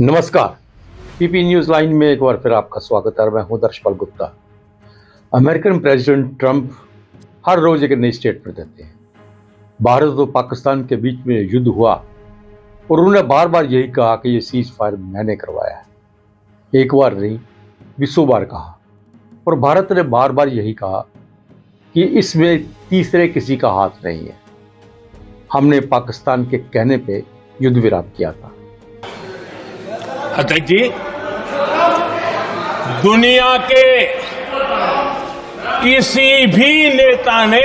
नमस्कार। PP news line में एक बार फिर आपका स्वागत है। मैं हूं दर्शपाल गुप्ता। अमेरिकन प्रेसिडेंट ट्रंप हर रोज एक नई स्टेटमेंट देते हैं। भारत और पाकिस्तान के बीच में युद्ध हुआ और उन्होंने बार बार यही कहा कि ये सीज फायर मैंने करवाया है। एक बार नहीं, 20 बार कहा। और भारत ने बार बार यही कहा कि इसमें तीसरे किसी का हाथ नहीं है। हमने पाकिस्तान के कहने पे युद्ध विराम किया था। अध्यक्ष जी, दुनिया के किसी भी नेता ने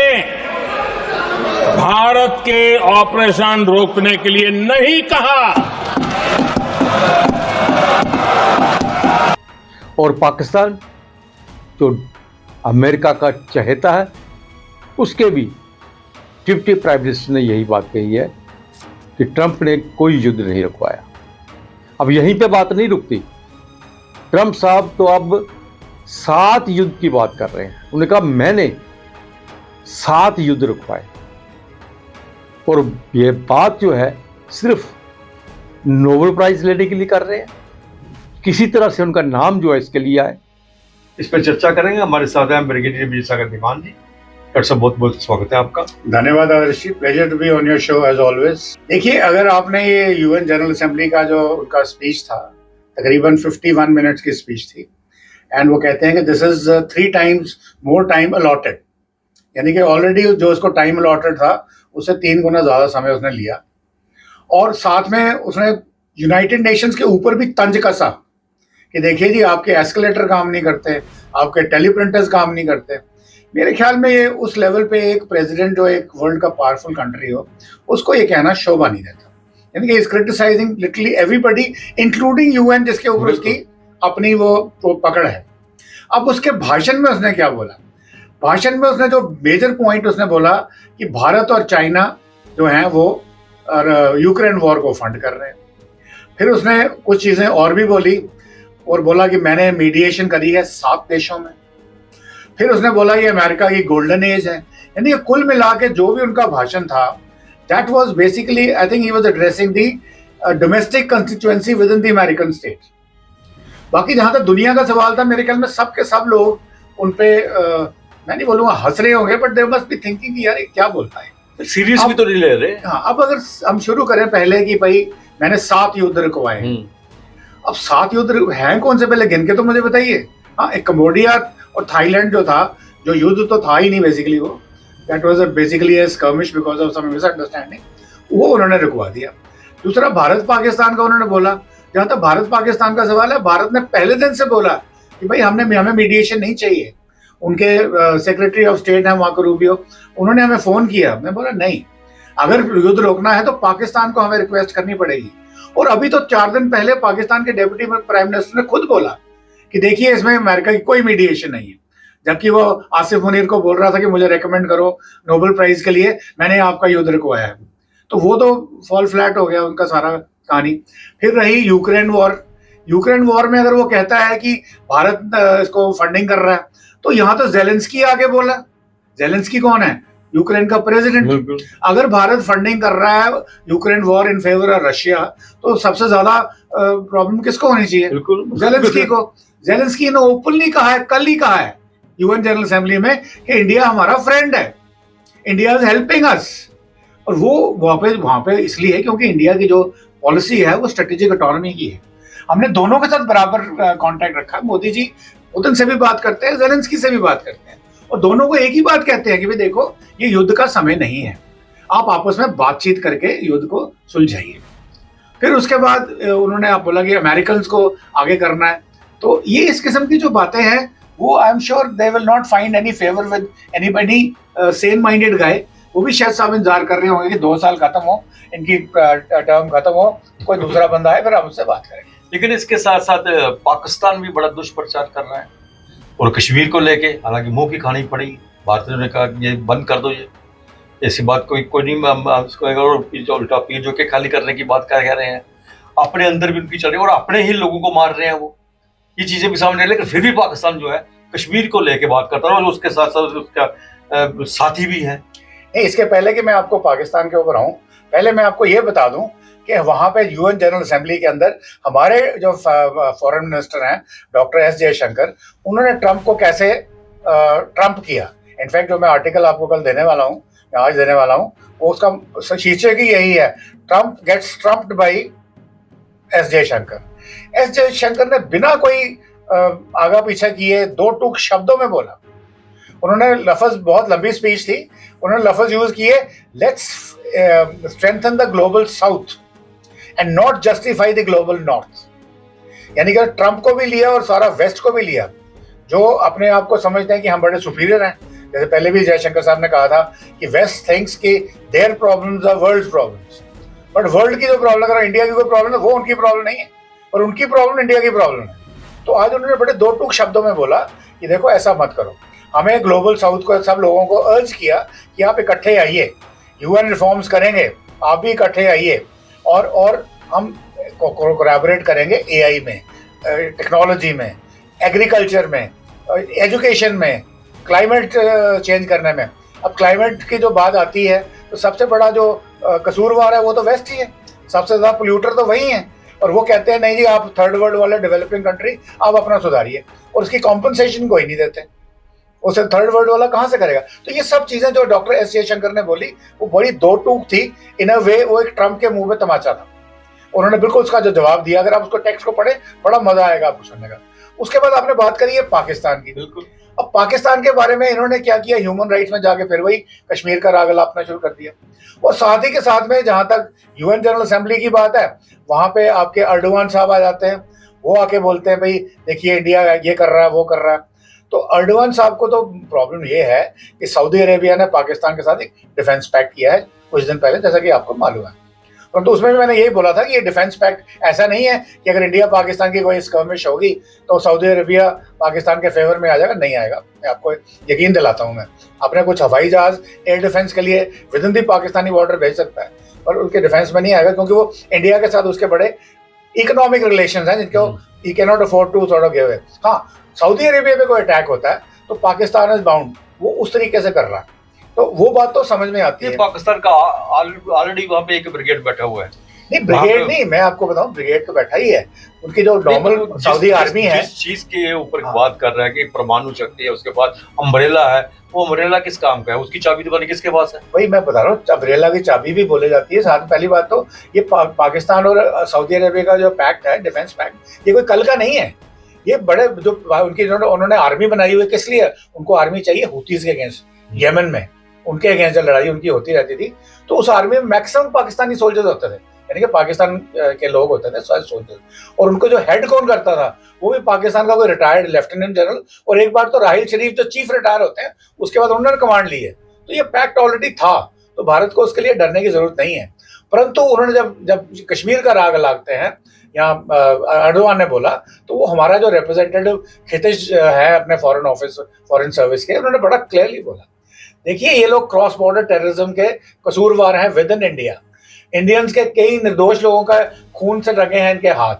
भारत के ऑपरेशन रोकने के लिए नहीं कहा। और पाकिस्तान जो अमेरिका का चहेता है, उसके भी डिप्टी प्राइम मिनिस्टर ने यही बात कही है कि ट्रंप ने कोई युद्ध नहीं रुकवाया। अब यहीं पे बात नहीं रुकती। ट्रंप साहब तो अब 7 युद्ध की बात कर रहे हैं। उन्होंने कहा मैंने 7 युद्ध रुकवाए। और ये बात जो है सिर्फ नोबेल प्राइज लेने के लिए कर रहे हैं। किसी तरह से उनका नाम जो है इसके लिए आए, इस पर चर्चा करेंगे। हमारे साथ हैं ब्रिगेडियर विजय सागर दीवान जी। डॉक्टर साहब, बहुत बहुत स्वागत है आपका। धन्यवाद Adarsh ji, pleasure to be on your show as always. देखिए, अगर आपने ये यूएन जनरल असेंबली का जो उनका स्पीच था, तकरीबन 51 मिनट्स की स्पीच थी, एंड वो कहते हैं कि this is 3 times more time allotted, यानी कि ऑलरेडी जो उसको टाइम अलॉटेड था उससे 3 गुना ज्यादा समय उसने लिया। और साथ में उसने यूनाइटेड नेशंस के ऊपर भी तंज कसा कि देखिए जी, आपके एस्केलेटर काम नहीं करते, आपके टेलीप्रिंटर्स काम नहीं करते। मेरे ख्याल में ये उस लेवल पे एक प्रेसिडेंट जो एक वर्ल्ड का पावरफुल कंट्री हो, उसको ये कहना शोभा नहीं देता। यानी कि is criticising literally everybody including UN, जिसके ऊपर उसकी अपनी वो पकड़ है। अब उसके भाषण में उसने क्या बोला? भाषण में उसने जो मेजर पॉइंट उसने बोला कि भारत और चाइना जो हैं वो यूक्रेन वॉर को फंड कर रहे हैं। फिर उसने कुछ चीजें और भी बोली और बोला कि मैंने मीडिएशन करी है 7 देशों में। फिर उसने बोला ये अमेरिका की गोल्डन एज है। यानी कुल मिला के जो भी उनका भाषण था, that was basically, I think he was addressing the domestic constituency with in the American state. बाकी जहां तक दुनिया का सवाल था, मेरे ख्याल में सब के सब लोग उन पे मैं नहीं बोलूंगा हंस रहे होंगे, but they must be thinking कि यार ये क्या बोलता है, सीरियस भी तो नहीं ले रहे। हाँ, अब अगर हम शुरू करें पहले कि भाई मैंने 7 युद्ध रुकवाए। अब 7 युद्ध हैं कौन से, पहले गिन के तो मुझे बताइए। हाँ, एक कंबोडिया और थाईलैंड जो था, जो युद्ध तो था ही नहीं बेसिकली, वो that was basically a skirmish because of some misunderstanding, वो उन्होंने रुकवा दिया। दूसरा, भारत पाकिस्तान का उन्होंने बोला। जहां तक भारत पाकिस्तान का सवाल है, भारत ने पहले दिन से बोला कि भाई हमें मीडिएशन नहीं चाहिए। उनके सेक्रेटरी ऑफ स्टेट है मार्को रूबियो, उन्होंने हमें फोन किया। मैं बोला नहीं, अगर युद्ध रोकना है तो पाकिस्तान को हमें रिक्वेस्ट करनी पड़ेगी। और अभी तो 4 दिन पहले पाकिस्तान के डेप्यूटी प्राइम मिनिस्टर ने खुद बोला कि देखिए इसमें अमेरिका की कोई मीडिएशन नहीं है। जबकि वो आसिफ मुनीर को बोल रहा था कि मुझे रेकमेंड करो नोबेल प्राइज के लिए, मैंने आपका युद्ध रुकवाया है। तो वो तो फॉल फ्लैट हो गया उनका सारा कहानी। फिर रही यूक्रेन वॉर। यूक्रेन वॉर में अगर वो कहता है कि भारत इसको फंडिंग कर रहा है, तो यहाँ तो जेलेंस्की आगे बोला। जेलेंस्की कौन है? यूक्रेन का प्रेसिडेंट। अगर भारत फंडिंग कर रहा है Ukraine war in favour of Russia, तो सबसे ज्यादा प्रॉब्लम किसको होनी चाहिए? जेलेंस्की को। जेलेंस्की ने ओपनली कहा है, कल ही कहा है यूएन जनरल असेंबली में कि इंडिया हमारा फ्रेंड है, इंडिया इज हेल्पिंग अस। और वो वहां पे इसलिए है क्योंकि इंडिया की जो पॉलिसी है वो स्ट्रेटेजिक ऑटोनॉमी की है। हमने दोनों के साथ बराबर कांटेक्ट रखा है। मोदी जी पुतिन से भी बात करते हैं, जेलेंस्की से भी बात करते हैं, और दोनों को एक ही बात कहते हैं कि भाई देखो, ये युद्ध का समय नहीं है, आप आपस में बातचीत करके युद्ध को सुलझाइए। फिर उसके बाद उन्होंने आप बोला कि अमेरिकन को आगे करना है। तो ये इस किस्म की जो बातें हैं, वो I am sure they will not find any favour with anybody sane minded guy. वो भी शायद साहब इंतजार कर रहे होंगे कि 2 साल खत्म हो, इनकी टर्म खत्म हो, कोई दूसरा बंदा है, फिर हम उससे बात करेंगे। लेकिन इसके साथ साथ पाकिस्तान भी बड़ा दुष्प्रचार कर रहा है और कश्मीर को लेके, हालांकि मुंह की खानी पड़ी। भारतीयों ने कहा ये बंद कर दो, ये ऐसी बात कोई नहीं। उल्टा पीर जो के खाली करने की बात कह रहे हैं, अपने अंदर भी उनकी चल रही है और अपने ही लोगों को मार रहे हैं। वो ये चीजें भी सामने, लेकिन फिर भी पाकिस्तान जो है कश्मीर को लेके बात करता है और उसके साथ साथ उसका साथी भी है। इसके पहले कि मैं आपको पाकिस्तान के ऊपर आऊं, पहले मैं आपको ये बता दूं कि वहां पे यूएन जनरल असेंबली के अंदर हमारे जो फॉरेन मिनिस्टर हैं डॉक्टर एस जयशंकर, उन्होंने ट्रंप को कैसे ट्रंप किया। इनफैक्ट जो मैं आर्टिकल आपको कल देने वाला हूँ, आज देने वाला हूँ, वो उसका शीर्षक ही यही है, Trump gets trumped by S Jaishankar. S Jaishankar ने बिना कोई आगा पीछा किए दो टूक शब्दों में बोला। उन्होंने लफ्ज, बहुत लंबी स्पीच थी, उन्होंने लफ्ज यूज किए, let's strengthen the global south and not justify the global north. यानी कि ट्रंप को भी लिया और सारा वेस्ट को भी लिया, जो अपने आप को समझते हैं कि हम बड़े सुपीरियर हैं। जैसे पहले भी जयशंकर साहब ने कहा था कि वेस्ट थिंक्स कि their problems are world's problems, but world की जो प्रॉब्लम, अगर इंडिया की कोई प्रॉब्लम है वो उनकी प्रॉब्लम नहीं है, और उनकी प्रॉब्लम इंडिया की प्रॉब्लम है। तो आज उन्होंने बड़े दो टूक शब्दों में बोला कि देखो ऐसा मत करो। हमें ग्लोबल साउथ को, सब लोगों को अर्ज किया कि आप इकट्ठे आइए, यूएन रिफॉर्म्स करेंगे, आप भी इकट्ठे आइए, और हम कोलैबोरेट करेंगे एआई में, टेक्नोलॉजी में, एग्रीकल्चर में, एजुकेशन में, क्लाइमेट चेंज करने में। अब क्लाइमेट की जो बात आती है तो सबसे बड़ा जो कसूरवार है वो तो वेस्ट ही है, सबसे ज़्यादा पोल्यूटर तो वही है, और वो कहते हैं नहीं जी आप थर्ड वर्ल्ड वाले डेवलपिंग कंट्री आप अपना सुधारिए, और उसकी कॉम्पनसेशन कोई नहीं देते, उसे थर्ड वर्ल्ड वाला कहाँ से करेगा। तो ये सब चीज़ें जो डॉक्टर एस जयशंकर ने बोली वो बड़ी दो टूक थी, इन अ वे वो एक ट्रंप के मुंह में तमाचा था। उन्होंने बिल्कुल उसका जो जवाब दिया, अगर आप उसको टेक्स्ट को पढ़े बड़ा मजा आएगा आपको सुनने का। उसके बाद आपने बात करी है पाकिस्तान की। बिल्कुल, अब पाकिस्तान के बारे में इन्होंने क्या किया, ह्यूमन राइट्स में जाके फिर वही कश्मीर का राग अलापना शुरू कर दिया, और साथ ही के साथ में जहां तक यूएन जनरल असेंबली की बात है, वहां पे आपके अर्डोगान साहब आ जाते हैं, वो आके बोलते हैं भाई देखिए इंडिया ये कर रहा है वो कर रहा है। तो अर्डोगान साहब को तो प्रॉब्लम ये है कि सऊदी अरेबिया ने पाकिस्तान के साथ एक डिफेंस पैक्ट किया है कुछ दिन पहले, जैसा कि आपको मालूम है। परंतु उसमें भी मैंने यही बोला था कि ये डिफेंस पैक्ट ऐसा नहीं है कि अगर इंडिया पाकिस्तान की कोई स्कर्मिश होगी तो सऊदी अरेबिया पाकिस्तान के फेवर में आ जाएगा, नहीं आएगा। मैं आपको यकीन दिलाता हूँ, मैं अपने कुछ हवाई जहाज एयर डिफेंस के लिए with in the Pakistani border भेज सकता है, पर उनके डिफेंस में नहीं आएगा, क्योंकि वो इंडिया के साथ उसके बड़े इकोनॉमिक रिलेशन हैं जिनको ही can not afford to sort of give away. हाँ, सऊदी अरेबिया पे कोई अटैक होता है तो पाकिस्तान इज बाउंड, वो उस तरीके से कर रहा है, तो वो बात तो समझ में आती है। पाकिस्तान का ऑलरेडी वहाँ पे एक ब्रिगेड बैठा हुआ है। नहीं ब्रिगेड नहीं, मैं आपको बताऊं ब्रिगेड तो बैठा ही है, उनकी जो नॉर्मल सऊदी आर्मी है। जिस चीज के ऊपर बात कर रहा है कि परमाणु शक्ति है, उसके बाद अम्ब्रेला है, वो अम्ब्रेला किस काम का है, उसकी चाबी दुकान किसके पास है? वही मैं बता रहा हूँ, अम्ब्रेला की चाबी भी बोली जाती है। साथ में पहली बात तो ये पाकिस्तान और सऊदी अरेबिया का जो पैक्ट है, डिफेंस पैक्ट, ये कोई कल का नहीं है। ये बड़े जो उनकी उन्होंने आर्मी बनाई हुई, किस लिए? उनको आर्मी चाहिए हुतीज के अगेंस्ट, यमन में उनके अगेंस्ट जो लड़ाई उनकी होती रहती थी, तो उस आर्मी में मैक्सिमम पाकिस्तानी सोल्जर्स होते थे, यानी कि पाकिस्तान के लोग होते थे सोल्जर्स। और उनको जो हेड कौन करता था, वो भी पाकिस्तान का कोई रिटायर्ड लेफ्टिनेंट जनरल, और एक बार तो राहिल शरीफ जो चीफ रिटायर होते हैं, उसके बाद उन्होंने कमांड ली है। तो ये पैक्ट ऑलरेडी था, तो भारत को उसके लिए डरने की जरूरत नहीं है। परंतु उन्होंने जब कश्मीर का राग लागते हैं, यहाँ अर्दोगान ने बोला, तो वो हमारा जो रिप्रेजेंटेटिव खितिश है अपने फॉरेन सर्विस के, उन्होंने बड़ा क्लियरली बोला, देखिए ये लोग क्रॉस बॉर्डर टेररिज्म के कसूरवार हैं विद इन इंडिया। इंडियंस के कई निर्दोष लोगों का खून से रंगे हैं इनके हाथ।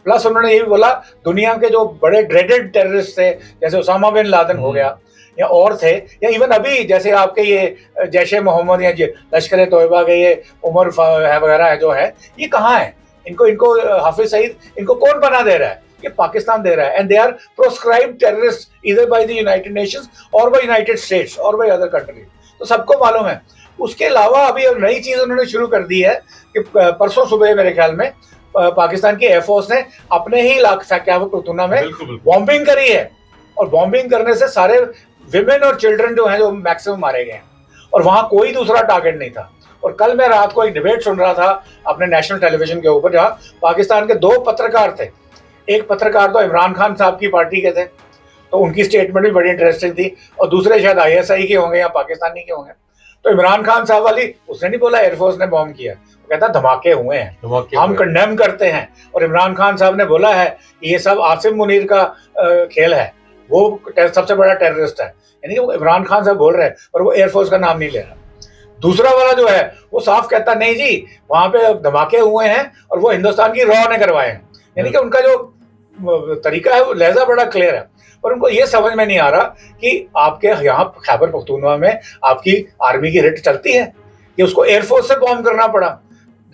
प्लस उन्होंने ये भी बोला, दुनिया के जो बड़े ड्रेडेड टेररिस्ट थे, जैसे उसामा बिन लादेन हो गया, या और थे, या इवन अभी जैसे आपके ये जैश ए मोहम्मद या लश्कर तोयबा के ये उमर वगैरह है जो है, ये कहाँ है? इनको हाफिज सईद इनको कौन बना दे रहा है? ये पाकिस्तान दे रहा है। And they are proscribed terrorist either by the United Nations और बाय यूनाइटेड स्टेट्स और बाय अदर कंट्रीज, तो सबको मालूम है। उसके अलावा अभी नई चीज उन्होंने शुरू कर दी है कि परसों सुबह मेरे ख्याल में पाकिस्तान की एयरफोर्स ने अपने ही इलाके खैबर पख्तूनख्वा में बॉम्बिंग करी है, और बॉम्बिंग करने से सारे विमेन और चिल्ड्रन जो हैं जो मैक्सिमम मारे गए हैं, और वहां कोई दूसरा टारगेट नहीं था। और कल मैं रात को एक डिबेट सुन रहा था अपने नेशनल टेलीविजन के ऊपर, जहां पाकिस्तान के दो पत्रकार थे। एक पत्रकार तो इमरान खान साहब की पार्टी के थे, तो उनकी स्टेटमेंट भी बड़ी इंटरेस्टिंग थी, और दूसरे शायद ISI के होंगे या पाकिस्तानी के होंगे। तो इमरान खान साहब वाली, उसने नहीं बोला एयरफोर्स ने बॉम्ब किया, वो कहता धमाके हुए हैं, हम कंडेम करते हैं। और इमरान खान साहब ने बोला है कि ये सब आसिम मुनीर का खेल है, वो सबसे बड़ा टेररिस्ट है, यानी वो इमरान खान साहब बोल रहे हैं, और वो एयरफोर्स का नाम नहीं ले रहा। दूसरा वाला जो है वो साफ कहता नहीं जी वहां पे धमाके हुए हैं और वो हिंदुस्तान की रॉ ने करवाए हैं। यानी कि उनका जो तरीका है वो लहजा बड़ा क्लियर है, पर उनको ये समझ में नहीं आ रहा कि आपके यहाँ खैबर पख्तूनख्वा में आपकी आर्मी की रिट चलती है, कि उसको एयरफोर्स से बॉम्ब करना पड़ा।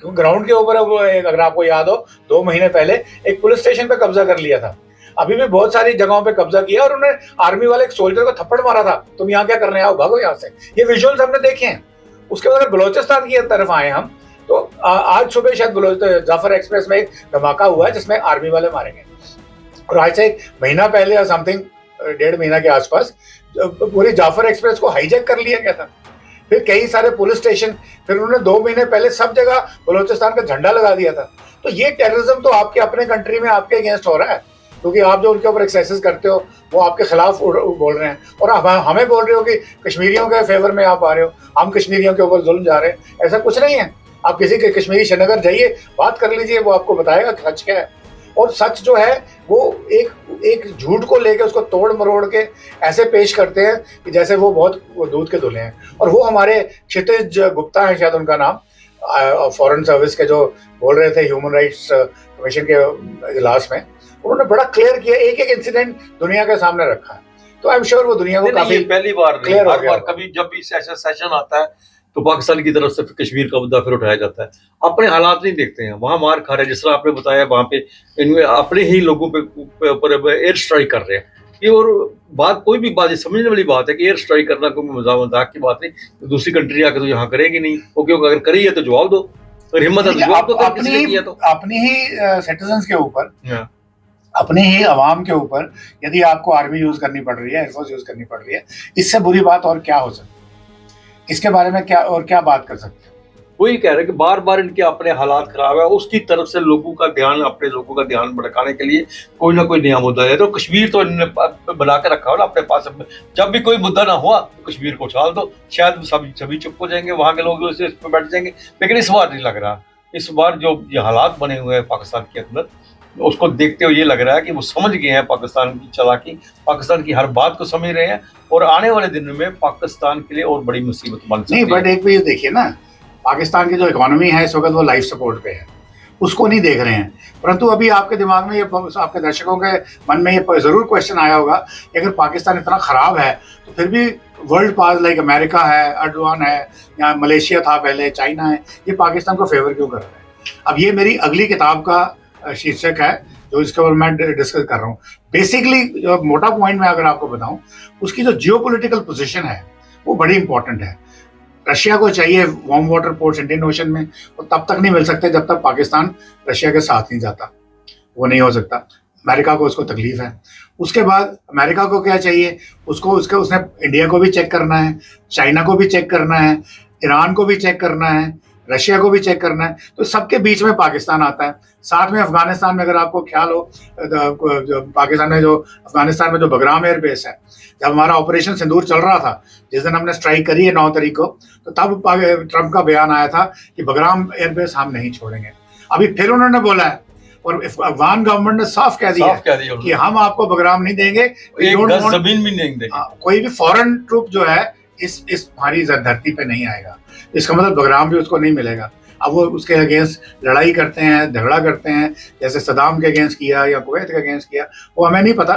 ग्राउंड के ऊपर अब अगर आपको याद हो 2 महीने पहले एक पुलिस स्टेशन पे कब्जा कर लिया था। अभी भी बहुत सारी जगहों पे कब्जा किया और उन्होंने आर्मी वाले एक सोल्जर को थप्पड़ मारा था, तुम यहाँ क्या कर रहे हैं, आओ भागो यहाँ से। ये विजुअल्स हमने देखे हैं। उसके बाद बलोचिस्तान की तरफ आए हम, तो आज सुबह शायद जाफर एक्सप्रेस में एक धमाका हुआ है जिसमें आर्मी वाले मारे गए। और आज से 1 महीना पहले या समथिंग 1.5 महीना के आसपास पूरी जाफर एक्सप्रेस को हाईजैक कर लिया गया था। फिर कई सारे पुलिस स्टेशन, फिर उन्होंने 2 महीने पहले सब जगह बलोचिस्तान का झंडा लगा दिया था। तो ये टेररिज्म तो आपके अपने कंट्री में आपके अगेंस्ट हो रहा है, क्योंकि आप जो उनके ऊपर एक्सेसेस करते हो वो आपके खिलाफ बोल रहे हैं, और हमें बोल रहे हो कि कश्मीरियों के फेवर में आप आ रहे हो, हम कश्मीरियों के ऊपर जुल्म जा रहे हैं। ऐसा कुछ नहीं है। आप किसी के कश्मीरी श्रीनगर जाइए, बात कर लीजिए, वो आपको बताएगा सच क्या है। और सच जो है वो एक झूठ को लेके उसको तोड़ मरोड़ के ऐसे पेश करते हैं कि जैसे वो बहुत दूध के धुले हैं। और वो हमारे क्षितिज गुप्ता है शायद उनका नाम, फॉरेन सर्विस के, जो बोल रहे थे ह्यूमन राइट्स कमीशन के इजलास में, उन्होंने बड़ा क्लियर किया, एक एक इंसिडेंट दुनिया के सामने रखा है। तो आई एम श्योर वो दुनिया को काफी पहली बार क्लियर हो गया। कभी जब भी ऐसा सेशन आता है तो पाकिस्तान की तरफ से कश्मीर का मुद्दा फिर उठाया जाता है। अपने हालात नहीं देखते हैं, वहां मार खा रहे हैं, जिस तरह आपने बताया वहां पे इनमें अपने ही लोगों पे ऊपर एयर स्ट्राइक कर रहे हैं। ये और बात कोई भी बात समझने वाली बात है कि एयर स्ट्राइक करना कोई मजाक की बात नहीं। तो दूसरी कंट्री आके तो यहाँ करेगी नहीं, क्योंकि अगर करी है तो जवाब दो, अगर हिम्मत है तो जवाब दो। अपनी ही सिटीजन्स के ऊपर, अपने ही अवाम के ऊपर यदि आपको आर्मी यूज करनी पड़ रही है, एयरफोर्स यूज करनी पड़ रही है, इससे बुरी बात और क्या हो सकती है? इसके बारे में क्या बात कर सकते हैं? वही कह रहे हैं कि बार बार इनके अपने हालात खराब है, उसकी तरफ से लोगों का ध्यान, अपने लोगों का ध्यान भटकाने के लिए कोई ना कोई नया मुद्दा है। तो कश्मीर तो इन्होंने बना के रखा हो ना अपने पास। जब भी कोई मुद्दा ना हुआ तो कश्मीर को उछाल दो, शायद सभी चुप हो जाएंगे, वहां के लोग इस पर बैठ जाएंगे। लेकिन इस बार नहीं लग रहा। इस बार जो ये हालात बने हुए हैं पाकिस्तान के अंदर, उसको देखते हुए ये लग रहा है कि वो समझ गए हैं पाकिस्तान की चालाकी, पाकिस्तान की हर बात को समझ रहे हैं, और आने वाले दिन में पाकिस्तान के लिए और बड़ी मुसीबत बन सकती है। नहीं, बट एक भी देखिए ना, पाकिस्तान की जो इकोनॉमी है इस वक्त वो लाइफ सपोर्ट पे है, उसको नहीं देख रहे हैं। परंतु अभी आपके दिमाग में ये, आपके दर्शकों के मन में ये जरूर क्वेश्चन आया होगा कि अगर पाकिस्तान इतना खराब है तो फिर भी वर्ल्ड पास लाइक अमेरिका है, अर्डवान है, या मलेशिया था पहले, चाइना है, ये पाकिस्तान को फेवर क्यों कर रहे हैं? अब ये मेरी अगली किताब का शीर्षक है जो इसके ऊपर मैं डिस्कस कर रहा हूँ। बेसिकली जो मोटा पॉइंट में अगर आपको बताऊं, उसकी जो जियोपॉलिटिकल पोजीशन है वो बड़ी इंपॉर्टेंट है। रशिया को चाहिए warm water ports Indian ocean में, वो तब तक नहीं मिल सकते जब तक पाकिस्तान रशिया के साथ नहीं जाता, वो नहीं हो सकता। अमेरिका को उसको तकलीफ है। उसके बाद अमेरिका को क्या चाहिए, उसने इंडिया को भी चेक करना है, चाइना को भी चेक करना है, ईरान को भी चेक करना है, रशिया को भी चेक करना है। तो सबके बीच में पाकिस्तान आता है। साथ में अफगानिस्तान में, अगर आपको ख्याल हो, पाकिस्तान में जो अफगानिस्तान में जो बगराम एयरबेस है, जब हमारा ऑपरेशन सिंदूर चल रहा था, जिस दिन हमने स्ट्राइक करी है 9 तारीख को, तो तब ट्रंप का बयान आया था कि बगराम एयरबेस हम नहीं छोड़ेंगे। अभी फिर उन्होंने बोला है, और अफगान गवर्नमेंट ने साफ कह दिया कि हम आपको बगराम नहीं देंगे, जमीन भी नहीं देंगे, कोई भी फॉरेन ट्रूप जो है इस हमारी धरती पे नहीं आएगा। इसका मतलब बगराम भी उसको नहीं मिलेगा। अब वो उसके अगेंस्ट लड़ाई करते हैं, झगड़ा करते हैं, जैसे सदाम के अगेंस्ट किया या कुवैत के अगेंस्ट किया, वो हमें नहीं पता।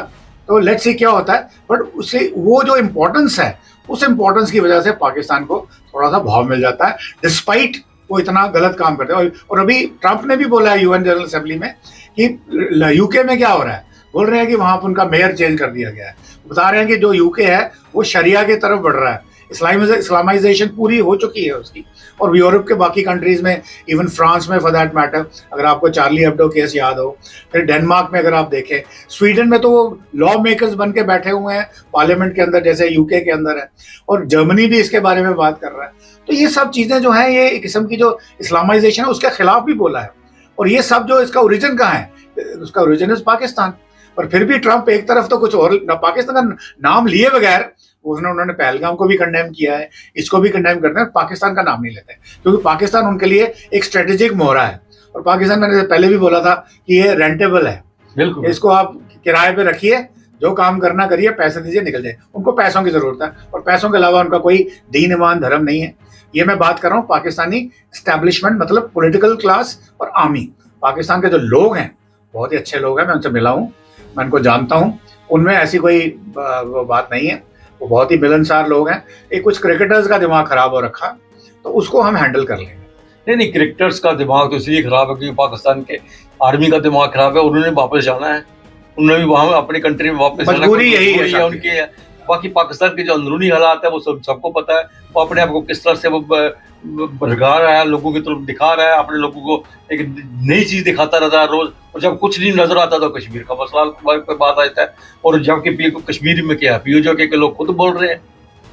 तो लेट्स सी क्या होता है। बट उससे वो जो इम्पोर्टेंस है, उस इम्पोर्टेंस की वजह से पाकिस्तान को थोड़ा सा भाव मिल जाता है, डिस्पाइट वो इतना गलत काम करते हैं। और अभी ट्रंप ने भी बोला है यूएन जनरल असेंबली में कि यूके में क्या हो रहा है, बोल रहे हैं कि वहां पर उनका मेयर चेंज कर दिया गया है। बता रहे हैं कि जो यूके है वो शरिया की तरफ बढ़ रहा है, इस्लामाइजेशन पूरी हो चुकी है उसकी। और यूरोप के बाकी कंट्रीज में, इवन फ्रांस में फॉर दैट मैटर, अगर आपको चार्ली हेब्डो केस याद हो, फिर डेनमार्क में अगर आप देखें, स्वीडन में तो वो लॉ मेकर्स बन के बैठे हुए हैं पार्लियामेंट के अंदर, जैसे यूके के अंदर है, और जर्मनी भी इसके बारे में बात कर रहा है। तो ये सब चीजें जो है, ये एक किस्म की जो इस्लामाइजेशन है उसके खिलाफ भी बोला है। और ये सब जो इसका ओरिजिन कहाँ है, उसका ओरिजिन इज पाकिस्तान। और फिर भी ट्रंप एक तरफ तो कुछ और, पाकिस्तान का नाम लिए बगैर उन्होंने पहलगाम को भी कंडेम किया है, इसको भी कंडेम करते हैं, पाकिस्तान का नाम नहीं लेते, क्योंकि पाकिस्तान उनके लिए एक स्ट्रेटेजिक मोहरा है। और पाकिस्तान, मैंने पहले भी बोला था कि ये रेंटेबल है, बिल्कुल, इसको आप किराए पे रखिए, जो काम करना करिए, पैसे दीजिए, निकल जाए। उनको पैसों की जरूरत है, और पैसों के अलावा उनका कोई दीन ईमान धर्म नहीं है। ये मैं बात कर रहा हूँ पाकिस्तानी एस्टैब्लिशमेंट, मतलब पॉलिटिकल क्लास और आर्मी। पाकिस्तान के जो लोग हैं बहुत ही अच्छे लोग हैं, मैं उनसे मिला हूँ, मैं उनको जानता हूँ, उनमें ऐसी कोई बात नहीं है, वो बहुत ही मिलनसार लोग हैं। एक कुछ क्रिकेटर्स का दिमाग खराब हो रखा, तो उसको हम हैंडल कर लेंगे। नहीं, क्रिकेटर्स का दिमाग तो इसलिए खराब है क्योंकि पाकिस्तान के आर्मी का दिमाग खराब है। उन्होंने वापस जाना है, उन्होंने भी वहां अपनी कंट्री में वापस जाना है, मजबूरी यही है साथी। उनकी है। बाकी पाकिस्तान के जो अंदरूनी हालात है वो सबको पता है। वो अपने आप को किस तरह से वो भड़का रहा है, लोगों की तरफ दिखा रहा है, अपने लोगों को एक नई चीज दिखाता रहता है रोज। और जब कुछ नहीं नजर आता तो कश्मीर का मसला पे बात आता है। और जबकि कश्मीर में क्या है, पीओजे के लोग खुद बोल रहे हैं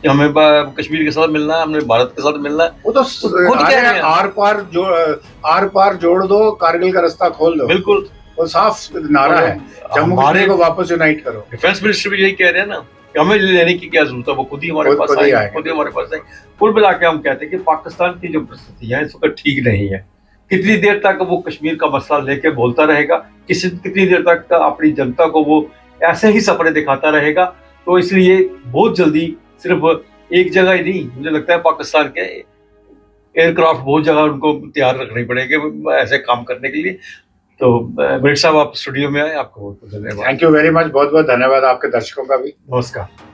कि हमें कश्मीर के साथ मिलना है, हमें भारत के साथ मिलना है। वो तो खुद कह रहे हैं आर पार जोड़ दो, कारगिल का रास्ता खोल दो। बिल्कुल, वो साफ नारा है, जम्मू कश्मीर को वापस यूनाइट करो। डिफेंस मिनिस्टर भी यही कह रहे हैं ना कि हमें लेने की क्या जरूरत है, वो खुद ही हमारे पास आए, खुद ही हमारे पास आए। कुल मिला के हम कहते हैं कि पाकिस्तान की जो परिस्थिति है इस वक्त ठीक नहीं है। कितनी देर तक वो कश्मीर का मसला लेके बोलता रहेगा, कितनी देर तक अपनी जनता को वो ऐसे ही सपने दिखाता रहेगा। तो इसलिए बहुत जल्दी सिर्फ एक जगह ही नहीं, मुझे लगता है पाकिस्तान के एयरक्राफ्ट बहुत जगह उनको तैयार रखनी पड़ेगी ऐसे काम करने के लिए। तो ब्रिट साहब, आप स्टूडियो में आए, आपको बहुत बहुत धन्यवाद। थैंक यू वेरी मच, बहुत बहुत धन्यवाद आपके दर्शकों का भी। नमस्कार।